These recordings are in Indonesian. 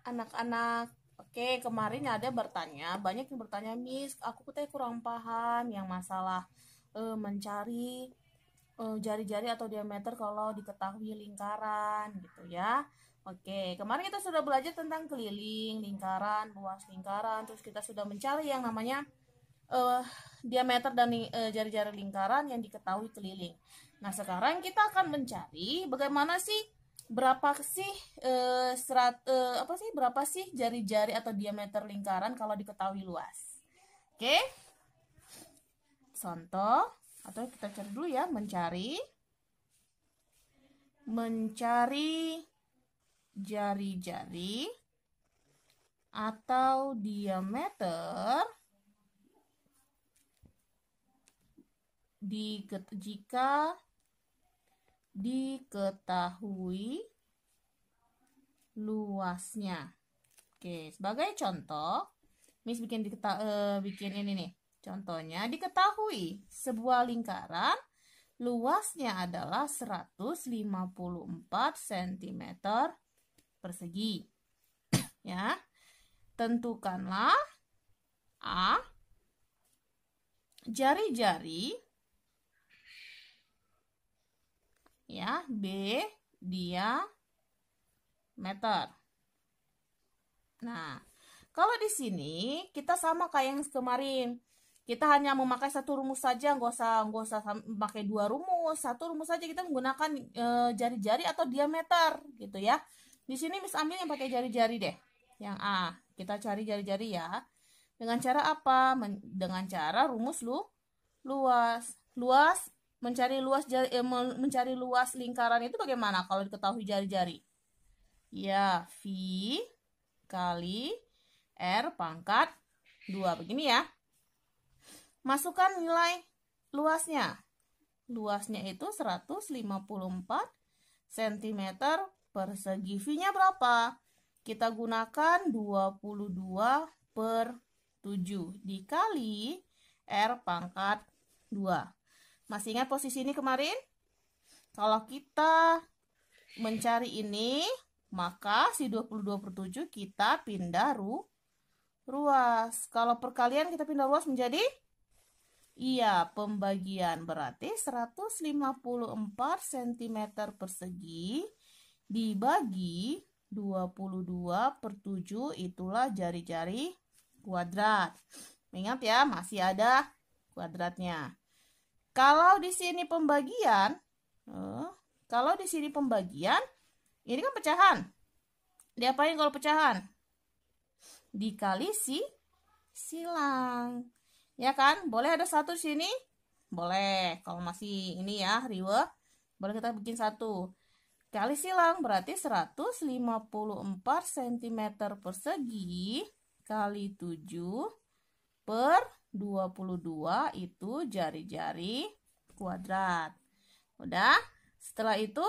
anak-anak? Oke, kemarin ada bertanya, banyak yang bertanya, Miss, aku teh kurang paham yang masalah mencari jari-jari atau diameter kalau diketahui lingkaran gitu ya. Oke, kemarin kita sudah belajar tentang keliling, lingkaran, luas lingkaran, terus kita sudah mencari yang namanya eh, diameter dan jari-jari lingkaran yang diketahui keliling. Nah, sekarang kita akan mencari bagaimana sih berapa sih apa sih berapa sih jari-jari atau diameter lingkaran kalau diketahui luas. Oke, contoh atau kita cari dulu ya, mencari jari-jari atau diameter jika diketahui luasnya. Oke, sebagai contoh, Miss bikin ini nih. Contohnya, diketahui sebuah lingkaran luasnya adalah 154 cm persegi. Ya, tentukanlah A, jari-jari, ya, B, diameter. Nah, kalau di sini kita sama kayak yang kemarin. Kita hanya memakai satu rumus saja, nggak usah pakai dua rumus. Satu rumus saja kita menggunakan jari-jari atau diameter gitu ya. Di sini Miss ambil yang pakai jari-jari deh. Yang A. Kita cari jari-jari ya. Dengan cara apa? Dengan cara rumus luas. Luas mencari luas lingkaran itu bagaimana kalau diketahui jari-jari? Ya, V kali R pangkat 2. Begini ya. Masukkan nilai luasnya. Luasnya itu 154 cm persegi. V-nya berapa? Kita gunakan 22 per 7 dikali R pangkat 2. Masih ingat posisi ini kemarin? Kalau kita mencari ini, maka si 22 per 7 kita pindah ruas. Kalau perkalian kita pindah ruas menjadi pembagian. Berarti 154 cm persegi dibagi 22 per 7 itulah jari-jari kuadrat. Ingat ya, masih ada kuadratnya. Kalau di sini pembagian, ini kan pecahan. Diapain kalau pecahan? Dikali silang. Ya kan? Boleh ada satu di sini? Boleh. Kalau masih ini ya, riwe, boleh kita bikin satu. Kali silang berarti 154 cm persegi kali 7 per 22 itu jari-jari kuadrat. Udah? Setelah itu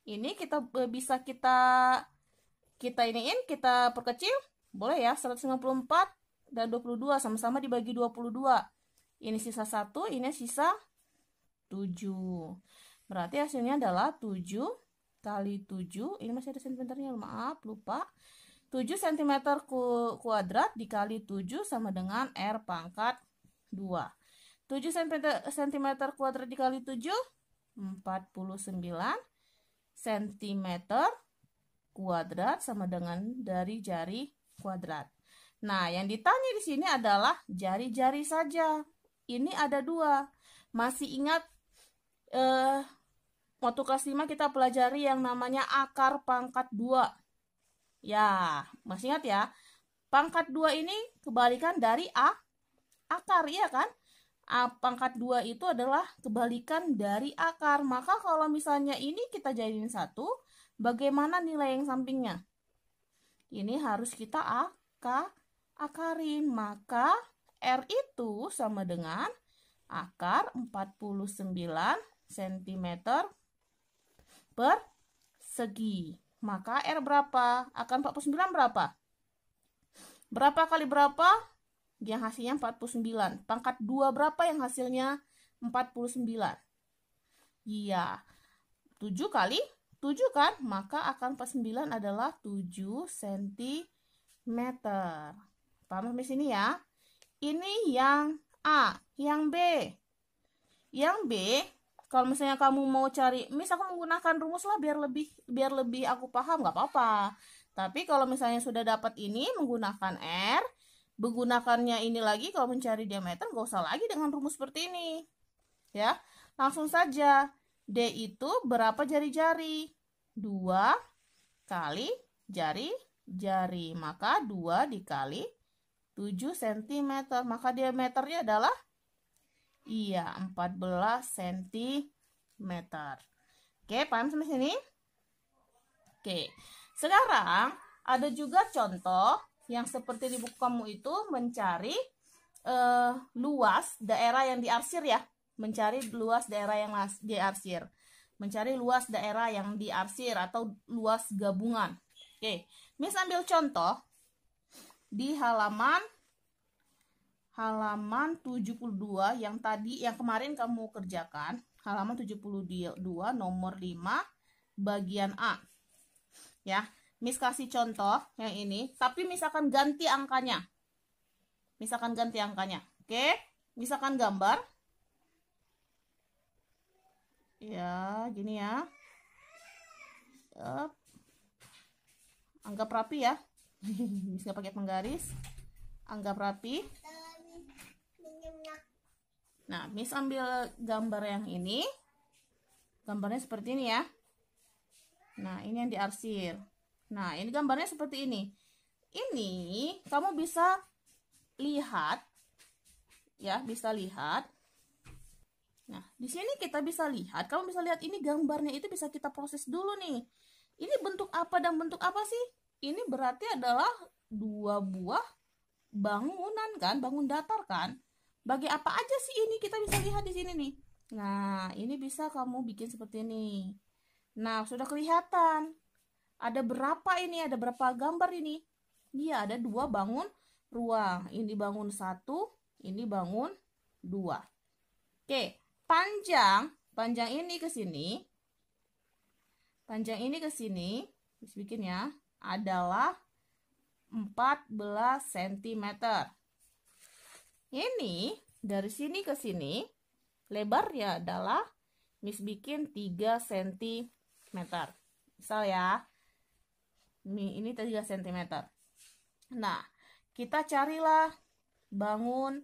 ini bisa kita perkecil. Boleh ya, 154 dan 22 sama-sama dibagi 22. Ini sisa 1, ini sisa 7. Berarti hasilnya adalah 7 kali 7. Ini masih ada sentimeternya, maaf, lupa. 7 cm kuadrat dikali 7 sama dengan R pangkat 2. 7 cm kuadrat dikali 7, 49 cm kuadrat sama dengan dari jari kuadrat. Nah, yang ditanya di sini adalah jari-jari saja. Ini ada 2. Masih ingat waktu kelas 5 kita pelajari yang namanya akar pangkat 2. Ya, masih ingat ya? Pangkat 2 ini kebalikan dari akar, iya kan? Pangkat 2 itu adalah kebalikan dari akar. Maka kalau misalnya ini kita jadiin 1, bagaimana nilai yang sampingnya? Ini harus kita akarin. Maka R itu sama dengan akar 49 cm persegi. Maka R berapa? Akar 49 berapa? Berapa kali berapa? Yang hasilnya 49. Pangkat 2 berapa yang hasilnya 49? Iya. 7 kali 7 kan? Maka akar 49 adalah 7 cm. Paham di sini ya? Ini yang A. Yang B. Yang B, kalau misalnya kamu mau cari, aku menggunakan rumus lah biar lebih aku paham, nggak apa-apa. Tapi kalau misalnya sudah dapat ini menggunakan R, menggunakannya ini lagi kalau mencari diameter nggak usah lagi dengan rumus seperti ini. Ya, langsung saja. D itu berapa jari-jari? 2 kali jari-jari. Maka 2 dikali 7 cm. Maka diameternya adalah 14 cm. Oke, paham sampai sini? Oke. Sekarang ada juga contoh yang seperti di buku kamu itu mencari luas daerah yang diarsir ya. Mencari luas daerah yang diarsir. Mencari luas daerah yang diarsir atau luas gabungan. Oke, Miss ambil contoh di halaman 72 yang kemarin kamu kerjakan. Halaman 72 nomor 5 bagian A. Ya, Miss kasih contoh yang ini, tapi Miss akan ganti angkanya. Oke, Miss akan gambar. Ya, gini ya. Anggap rapi ya. Miss nggak pakai penggaris. Anggap rapi. Nah, Miss ambil gambar yang ini. Gambarnya seperti ini ya. Nah, ini yang diarsir. Nah, ini gambarnya seperti ini. Ini kamu bisa lihat. Ya, bisa lihat. Nah, di sini kita bisa lihat. Kamu bisa lihat ini gambarnya itu bisa kita proses dulu nih. Ini bentuk apa dan bentuk apa sih? Ini berarti adalah 2 buah bangunan kan? Bangun datar kan? Bagi apa aja sih ini kita bisa lihat di sini nih. Nah, ini bisa kamu bikin seperti ini. Nah, sudah kelihatan. Ada berapa ini? Ada berapa gambar ini? Iya, ada 2 bangun ruang. Ini bangun 1, ini bangun 2. Oke, panjang ini ke sini. Panjang ini ke sini, bisa bikin ya, adalah 14 cm. Ini dari sini ke sini lebarnya adalah Miss bikin 3 cm. Misal ya. Ini 3 cm. Nah, kita carilah bangun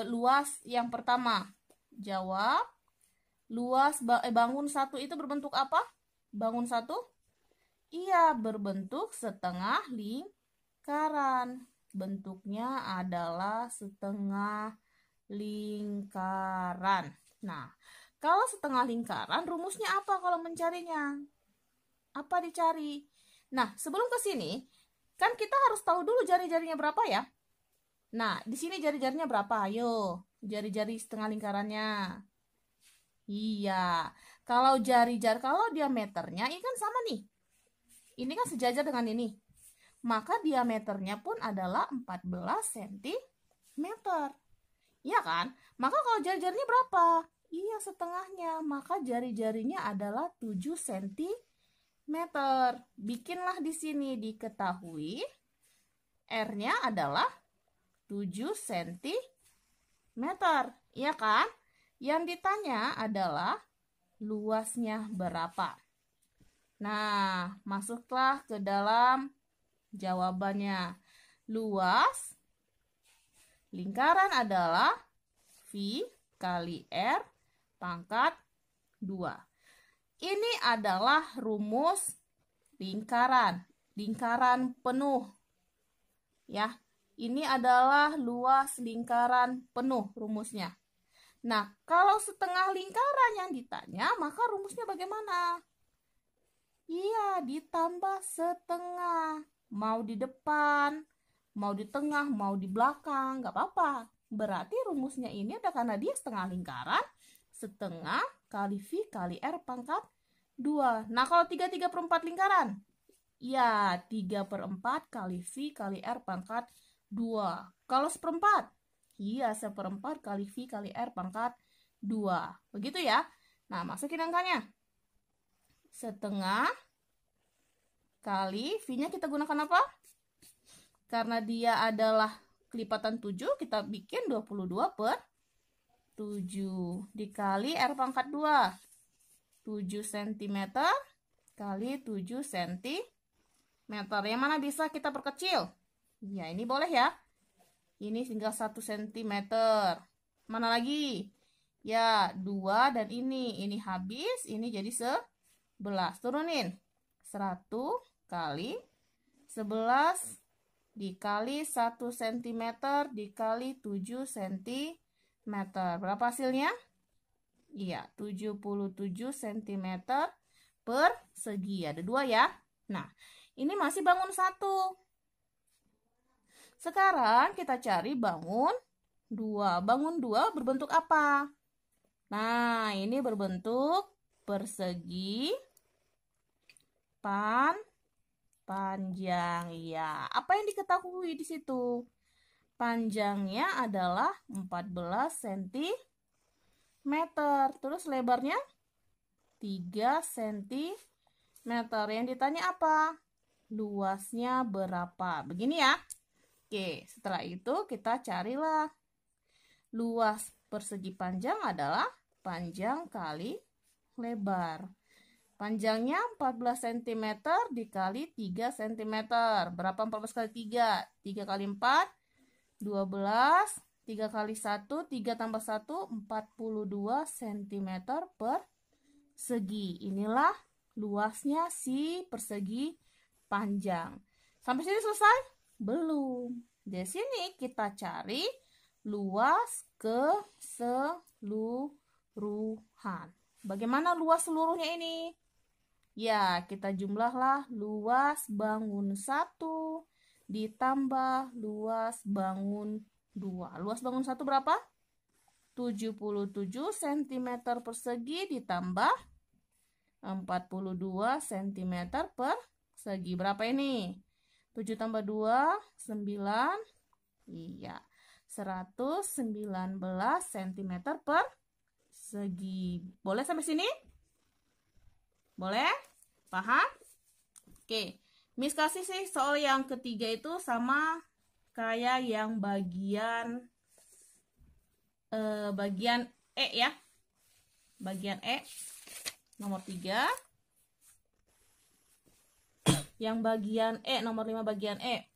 luas yang pertama. Jawab. Luas bangun 1 itu berbentuk apa? Bangun 1? Iya, berbentuk setengah lingkaran. Bentuknya adalah setengah lingkaran. Nah, kalau setengah lingkaran, rumusnya apa kalau mencarinya? Apa dicari? Nah, sebelum ke sini, kan kita harus tahu dulu jari-jarinya berapa ya? Nah, di sini jari-jarinya berapa? Ayo, jari-jari setengah lingkarannya. Iya, kalau kalau diameternya ini kan sama nih. Ini kan sejajar dengan ini. Maka diameternya pun adalah 14 cm. Iya kan? Maka kalau jari-jarinya berapa? Iya, setengahnya. Maka jari-jarinya adalah 7 cm. Bikinlah di sini diketahui R-nya adalah 7 cm. Iya kan? Yang ditanya adalah luasnya berapa. Nah, masuklah ke dalam jawabannya. Luas lingkaran adalah V kali R pangkat 2. Ini adalah rumus lingkaran. Lingkaran penuh. Ya, ini adalah luas lingkaran penuh rumusnya. Nah, kalau setengah lingkaran yang ditanya, maka rumusnya bagaimana? Iya, ditambah setengah. Mau di depan, mau di tengah, mau di belakang, nggak apa-apa. Berarti rumusnya ini ada karena dia setengah lingkaran, setengah kali V kali R pangkat 2. Nah, kalau 3/4 lingkaran? Ya, 3/4 kali V kali R pangkat 2. Kalau 1/4? Iya, 1/4 kali V kali R pangkat 2. Begitu ya. Nah, masukin angkanya. setengah kali V-nya kita gunakan apa? Karena dia adalah kelipatan 7, kita bikin 22 per 7 dikali R pangkat 2. 7 cm kali 7 cm. Yang mana bisa kita perkecil? Ya, ini boleh ya. Ini tinggal 1 cm. Mana lagi? Ya, 2 dan ini habis, ini jadi 11. Turunin. 100 kali 11 dikali 1 cm dikali 7 cm. Berapa hasilnya? Iya, 77 cm persegi. Ada 2 ya. Nah, ini masih bangun 1. Sekarang kita cari bangun 2. Bangun 2 berbentuk apa? Nah, ini berbentuk persegi panjang. Ya, apa yang diketahui di situ? Panjangnya adalah 14 cm. Terus lebarnya 3 cm. Yang ditanya apa? Luasnya berapa? Begini ya. Oke, setelah itu kita carilah. Luas persegi panjang adalah panjang kali lebar. Panjangnya 14 cm dikali 3 cm. Berapa 14 kali 3? 3 kali 4, 12. 3 kali 1, 3 tambah 1, 42 cm persegi. Inilah luasnya si persegi panjang. Sampai sini selesai? Belum. Di sini kita cari luas keseluruhan. Bagaimana luas seluruhnya ini? Ya, kita jumlahlah luas bangun 1 ditambah luas bangun 2. Luas bangun 1 berapa? 77 cm persegi ditambah 42 cm persegi. Berapa ini? 7 tambah 2, 9. Iya, 119 cm persegi. Boleh sampai sini? Boleh? Paham? Oke. Miss kasih sih soal yang ketiga itu sama kayak yang bagian E ya. Bagian E nomor 3. Yang bagian E nomor 5 bagian E.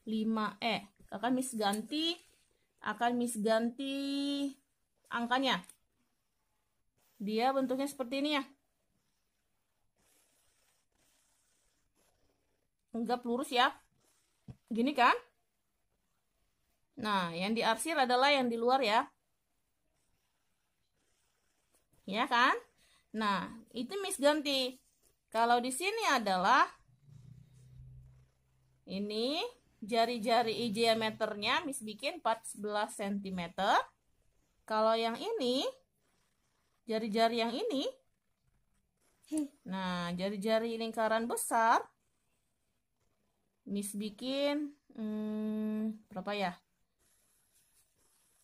5E. Akan Miss ganti angkanya. Dia bentuknya seperti ini ya. Enggak lurus ya. Gini kan? Nah, yang diarsir adalah yang di luar ya. Ya kan? Nah, itu Miss ganti. Kalau di sini adalah ini jari-jari diameternya Miss bikin 14 cm. Kalau yang ini jari-jari yang ini, nah jari-jari lingkaran besar Miss bikin berapa ya?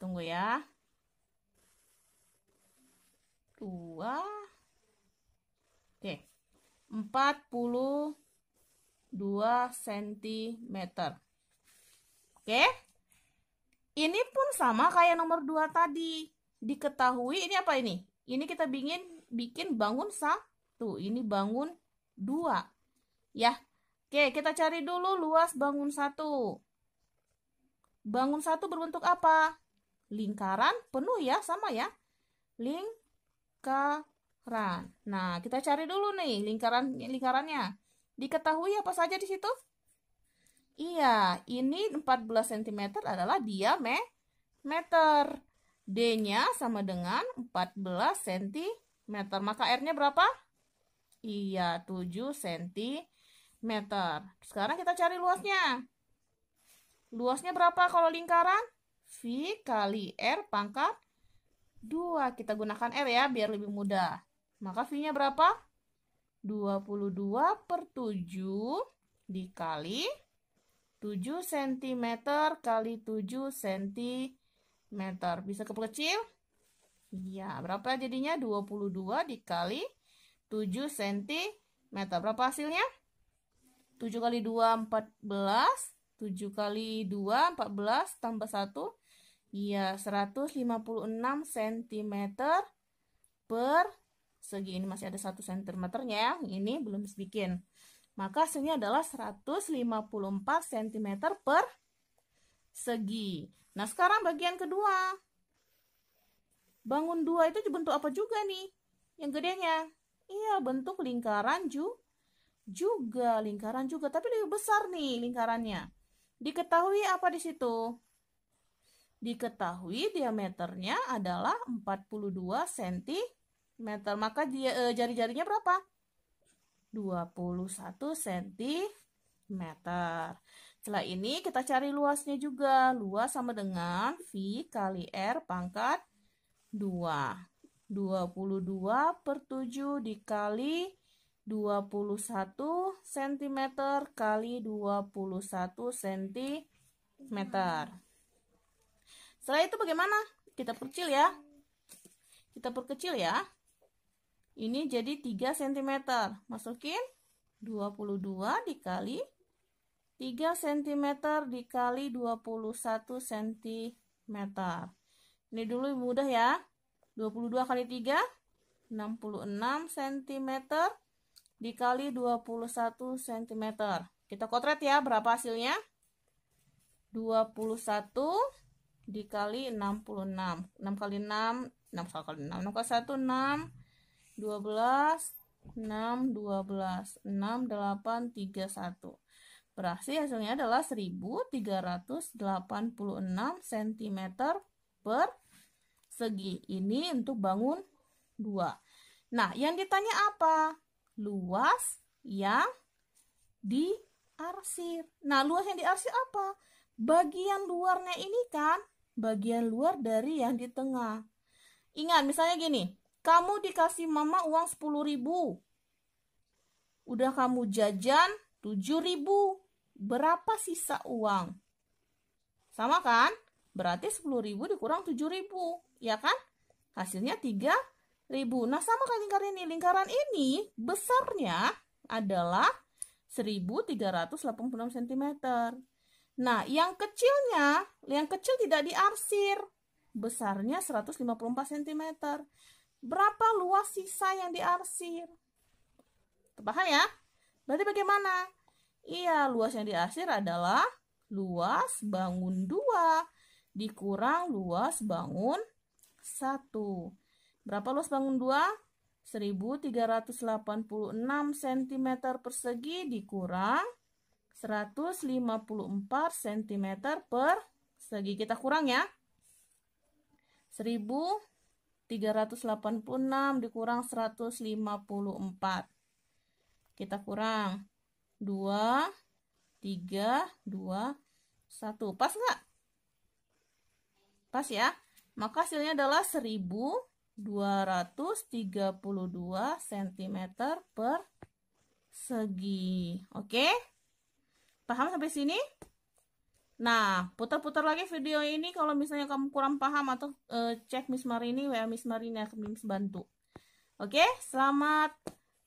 Tunggu ya. 2. Oke. 42 cm. Oke. Ini pun sama kayak nomor 2 tadi. Diketahui ini apa ini? Ini kita bikin bangun 1. Ini bangun 2. Ya. Oke, kita cari dulu luas bangun 1. Bangun 1 berbentuk apa? Lingkaran penuh ya, sama ya. Lingkaran. Nah, kita cari dulu nih lingkarannya. Diketahui apa saja di situ? Iya, ini 14 cm adalah diameter. D-nya sama dengan 14 cm. Maka R-nya berapa? Iya, 7 cm. Sekarang kita cari luasnya. Luasnya berapa kalau lingkaran? V kali R pangkat 2. Kita gunakan R ya, biar lebih mudah. Maka V-nya berapa? 22 per 7 dikali 7 cm kali 7 cm. Bisa kecil? Iya, berapa jadinya? 22 dikali 7 cm. Berapa hasilnya? 7 kali 2, 14. 7 kali 2, 14 tambah 1. Iya, 156 cm persegi. Ini masih ada 1 cm-nya ya. Ini belum bikin. Maka hasilnya adalah 154 cm persegi. Nah, sekarang bagian kedua. Bangun 2 itu bentuk apa juga nih? Yang gedenya. Iya, bentuk lingkaran juga. Lingkaran juga, tapi lebih besar nih lingkarannya. Diketahui apa di situ? Diketahui diameternya adalah 42 cm. Maka jari-jarinya berapa? 21 cm. Setelah ini kita cari luasnya juga. Luas sama dengan V kali R pangkat 2. 22 per 7 dikali 21 cm kali 21 cm. Setelah itu bagaimana? Kita perkecil ya. Ini jadi 3 cm. Masukin 22 dikali 3 cm dikali 21 cm. Ini dulu mudah ya. 22 kali 3, 66 cm dikali 21 cm. Kita kotret ya, berapa hasilnya? 21 dikali 66. 6 kali 6, 6 kali 6, 6 kali 1, 6, 12, 6, 12, 6, 8, 3, 1. Berarti hasilnya adalah 1386 cm persegi. Ini untuk bangun 2. Nah, yang ditanya apa? Luas yang diarsir. Nah, luas yang diarsir apa? Bagian luarnya ini kan, bagian luar dari yang di tengah. Ingat, misalnya gini, kamu dikasih mama uang 10.000. Udah kamu jajan 7.000. Berapa sisa uang? Sama kan? Berarti 10.000 dikurang 7.000. Ya kan? Hasilnya 3.000. Nah, sama kan lingkaran ini. Lingkaran ini besarnya adalah 1386 cm. Nah, yang kecil tidak diarsir. Besarnya 154 cm. Berapa luas sisa yang diarsir? Paham ya? Berarti bagaimana? Iya, luas yang diarsir adalah luas bangun 2 dikurang luas bangun 1. Berapa luas bangun 2? 1386 cm persegi dikurang 154 cm persegi. Kita kurang ya. 1386 dikurang 154. Kita kurang 2, 3, 2, 1. Pas nggak? Pas ya. Maka hasilnya adalah 1232 cm persegi. Oke? Paham sampai sini? Nah, putar-putar lagi video ini kalau misalnya kamu kurang paham atau cek Miss Marini, WA Miss Marini akan Miss bantu. Oke? Selamat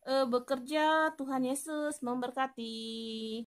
bekerja. Tuhan Yesus memberkati.